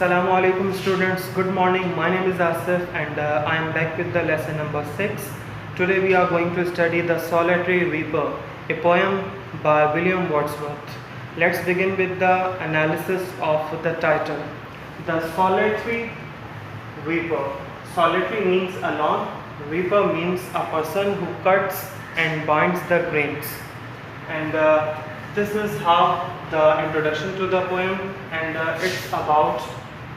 Assalamu alaikum students, good morning. My name is Asif and I am back with the lesson number 6. Today we are going to study The Solitary Reaper, a poem by William Wordsworth. Let's begin with the analysis of the title. The Solitary Reaper. Solitary means alone, reaper means a person who cuts and binds the grains. And this is how the introduction to the poem, and it's about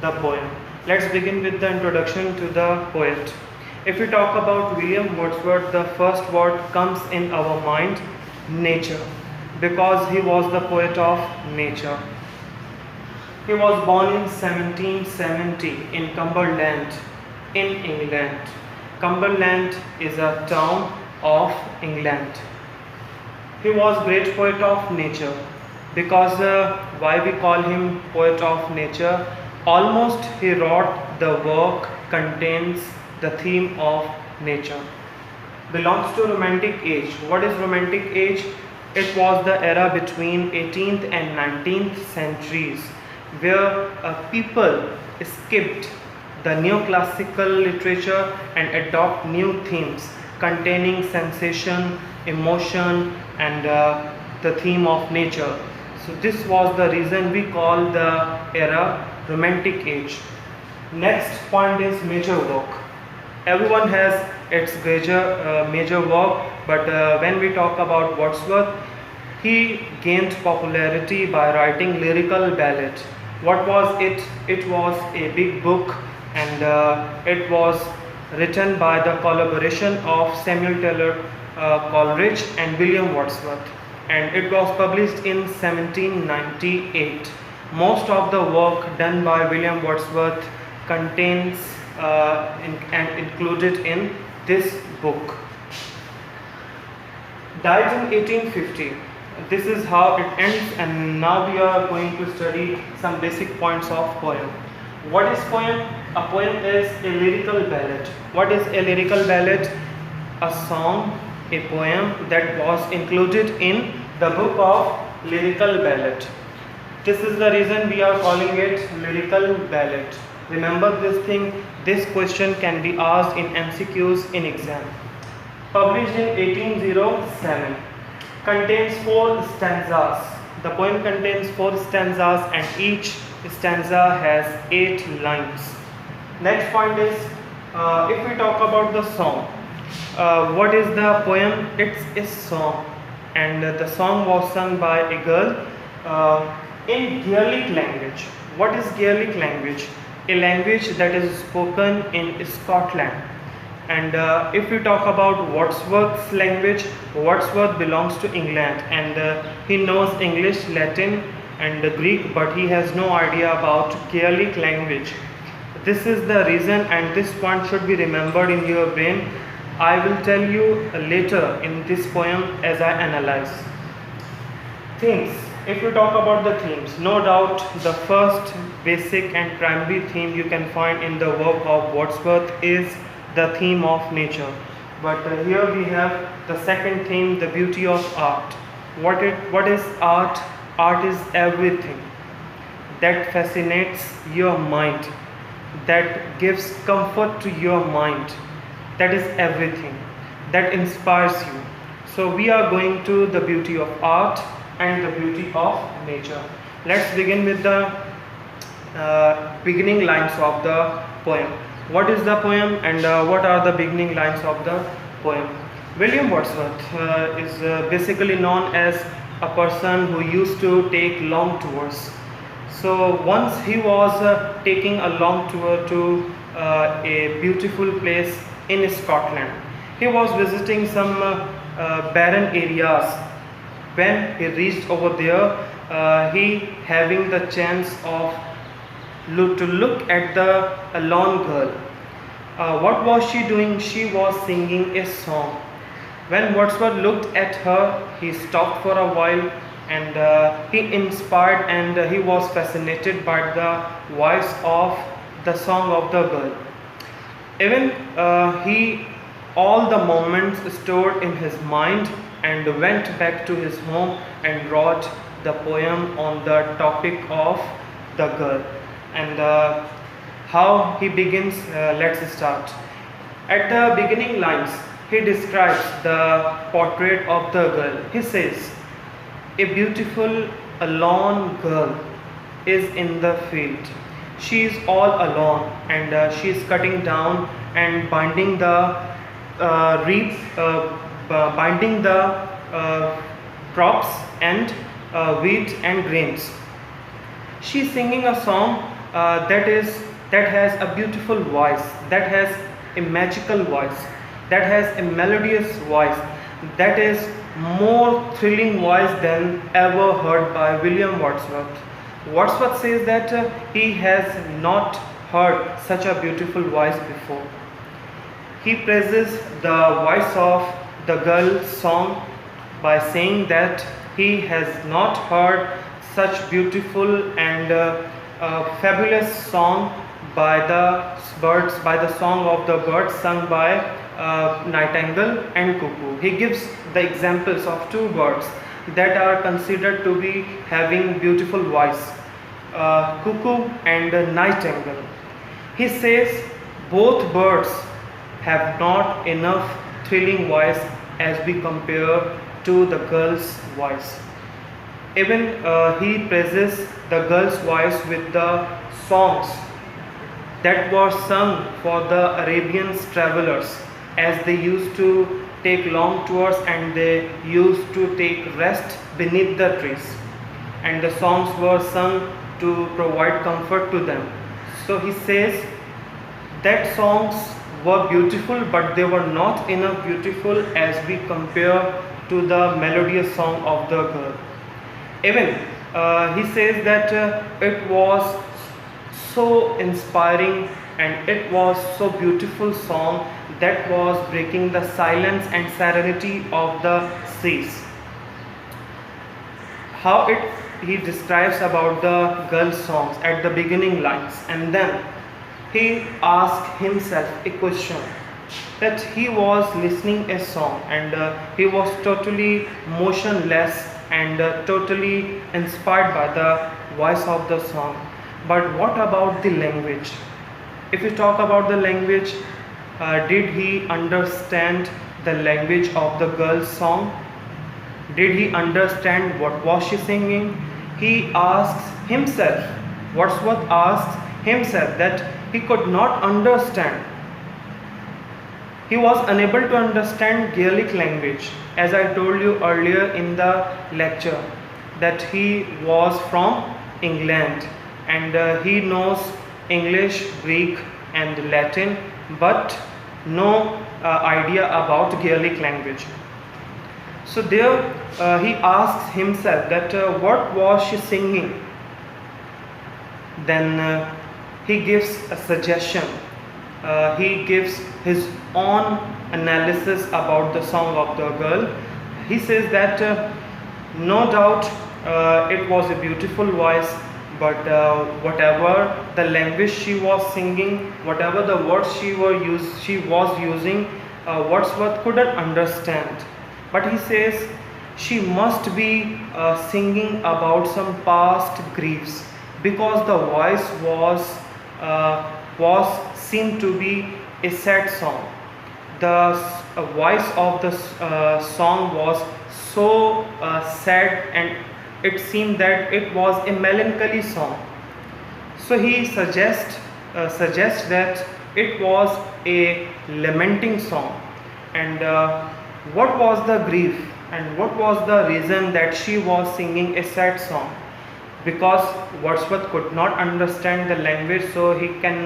the poem. Let's begin with the introduction to the poet. If we talk about William Wordsworth, the first word comes in our mind, nature, because he was the poet of nature. He was born in 1770 in Cumberland, in England. Cumberland is a town of England. He was great poet of nature because why we call him poet of nature, almost he wrote the work contains the theme of nature. Belongs to romantic age. What is romantic age? It was the era between 18th and 19th centuries where people skipped the neoclassical literature and adopt new themes containing sensation, emotion and the theme of nature. So this was the reason we call the era romantic age. Next point is major work. Everyone has its major work, but when we talk about Wordsworth, he gained popularity by writing lyrical ballad. What was it? It was a big book, and it was written by the collaboration of Samuel Taylor Coleridge and William Wordsworth, and it was published in 1798. Most of the work done by William Wordsworth contains and included in this book. Died in 1850. This is how it ends, and now we are going to study some basic points of poem. What is poem? A poem is a lyrical ballad. What is a lyrical ballad? A song, a poem that was included in the book of lyrical ballad. This is the reason we are calling it lyrical ballad. Remember this thing. This question can be asked in MCQs in exam. Published in 1807. Contains 4 stanzas. The poem contains 4 stanzas and each stanza has 8 lines. Next point is if we talk about the song. What is the poem? It's a song, and the song was sung by a girl in Gaelic language. What is Gaelic language? A language that is spoken in Scotland. And if we talk about Wordsworth's language, Wordsworth belongs to England, and he knows English, Latin and Greek, but he has no idea about Gaelic language. This is the reason, and this point should be remembered in your brain. I will tell you later in this poem as I analyze. Themes. If we talk about the themes, no doubt the first basic and primary theme you can find in the work of Wordsworth is the theme of nature. But here we have the second theme, the beauty of art. What is art? Art is everything that fascinates your mind, that gives comfort to your mind. That is everything that inspires you. So we are going to the beauty of art and the beauty of nature. Let's begin with the beginning lines of the poem. What is the poem and what are the beginning lines of the poem? William Wordsworth is basically known as a person who used to take long tours. So once he was taking a long tour to a beautiful place in Scotland. He was visiting some barren areas. When he reached over there, he having the chance of to look at the lone girl. What was she doing? She was singing a song. When Wordsworth looked at her, he stopped for a while, and he inspired and he was fascinated by the voice of the song of the girl. Even he all the moments stored in his mind and went back to his home and wrote the poem on the topic of the girl. And how he begins, let's start. At the beginning lines, he describes the portrait of the girl. He says, "A beautiful, alone girl is in the field. She is all alone, and she is cutting down and binding the binding the crops and wheat and grains. She is singing a song that has a beautiful voice, that has a magical voice, that has a melodious voice, that is more thrilling voice than ever heard by William Wordsworth. Wordsworth says that he has not heard such a beautiful voice before. He praises the voice of the girl's song by saying that he has not heard such beautiful and fabulous song by the birds, by the song of the birds sung by nightingale and cuckoo. He gives the examples of two birds that are considered to be having beautiful voice, cuckoo and nightingale. He says both birds have not enough thrilling voice as we compare to the girl's voice. Even he praises the girl's voice with the songs that were sung for the Arabian travelers as they used to take long tours and they used to take rest beneath the trees, and the songs were sung to provide comfort to them. So he says that songs were beautiful, but they were not enough beautiful as we compare to the melodious song of the girl. Even he says that it was so inspiring and it was so beautiful song that was breaking the silence and serenity of the seas. How he describes about the girl's songs at the beginning lines, and then he asked himself a question, that he was listening a song and he was totally motionless and totally inspired by the voice of the song. But what about the language? If you talk about the language, did he understand the language of the girl's song? Did he understand what was she singing? He asks himself, Wordsworth asks himself that he could not understand. He was unable to understand Gaelic language, as I told you earlier in the lecture, that he was from England and he knows English, Greek and Latin, but no idea about Gaelic language. So there he asks himself that what was she singing? Then he gives a suggestion. He gives his own analysis about the song of the girl. He says that no doubt it was a beautiful voice, but whatever the language she was singing, whatever the words she was using, Wordsworth couldn't understand. But he says she must be singing about some past griefs, because the voice was seemed to be a sad song. The voice of the song was so sad, and it seemed that it was a melancholy song. So he suggests that it was a lamenting song. And what was the grief and what was the reason that she was singing a sad song? Because Wordsworth could not understand the language, so he is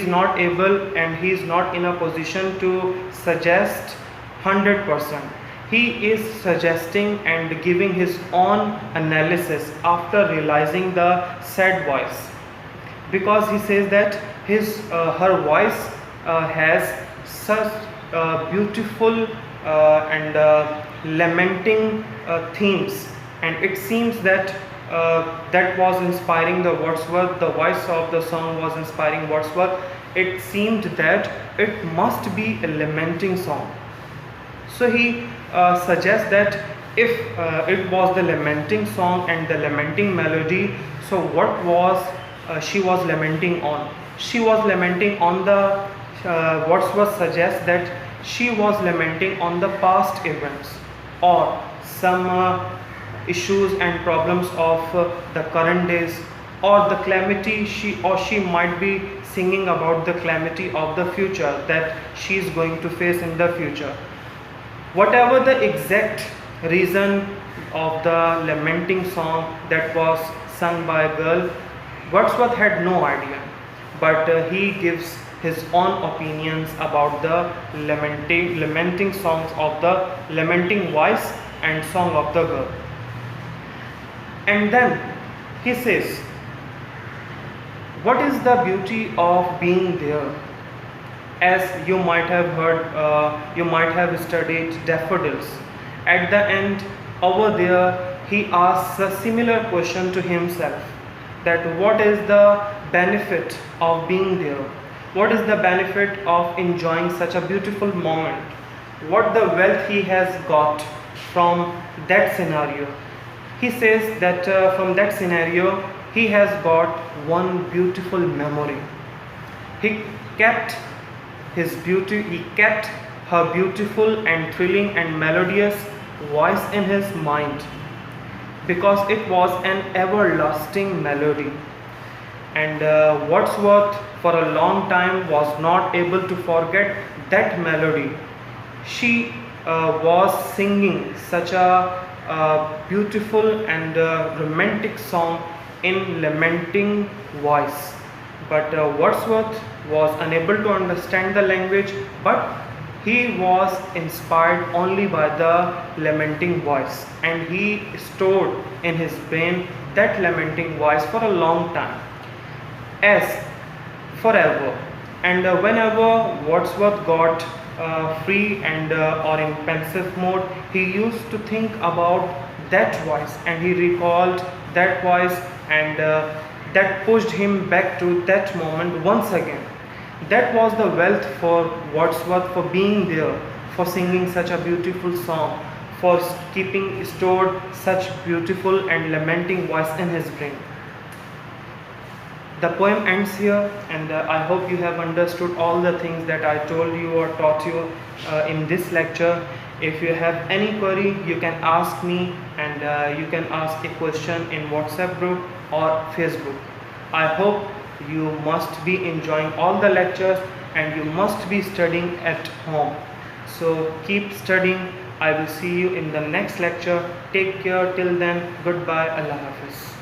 not able and he is not in a position to suggest 100%. He is suggesting and giving his own analysis after realizing the sad voice, because he says that her voice has such beautiful and lamenting themes, and it seems that that was inspiring the Wordsworth. The voice of the song was inspiring Wordsworth. It seemed that it must be a lamenting song. So he suggests that If it was the lamenting song and the lamenting melody, so what was she was lamenting on? She was lamenting on the Wordsworth suggests that she was lamenting on the past events or some issues and problems of the current days, or the calamity she might be singing about the calamity of the future that she is going to face in the future. Whatever the exact reason of the lamenting song that was sung by a girl, Wordsworth had no idea, but he gives his own opinions about the lamenting songs of the lamenting voice and song of the girl. And then he says, what is the beauty of being there? As you might have heard, you might have studied daffodils. At the end, over there, he asks a similar question to himself, that what is the benefit of being there? What is the benefit of enjoying such a beautiful moment? What the wealth he has got from that scenario? He says that from that scenario, he has got one beautiful memory. He kept he kept her beautiful and thrilling and melodious voice in his mind, because it was an everlasting melody. And Wordsworth for a long time was not able to forget that melody. She was singing such a beautiful and romantic song in lamenting voice, but Wordsworth was unable to understand the language, but he was inspired only by the lamenting voice, and he stored in his brain that lamenting voice for a long time, as forever. And whenever Wordsworth got free and or in pensive mode, he used to think about that voice, and he recalled that voice, and that pushed him back to that moment once again. That was the wealth for Wordsworth, for being there, for singing such a beautiful song, for keeping stored such beautiful and lamenting voice in his brain. The poem ends here, and I hope you have understood all the things that I told you or taught you in this lecture. If you have any query, you can ask me, and you can ask a question in WhatsApp group or Facebook. I hope you must be enjoying all the lectures, and you must be studying at home. So keep studying. I will see you in the next lecture. Take care till then. Goodbye. Allah Hafiz.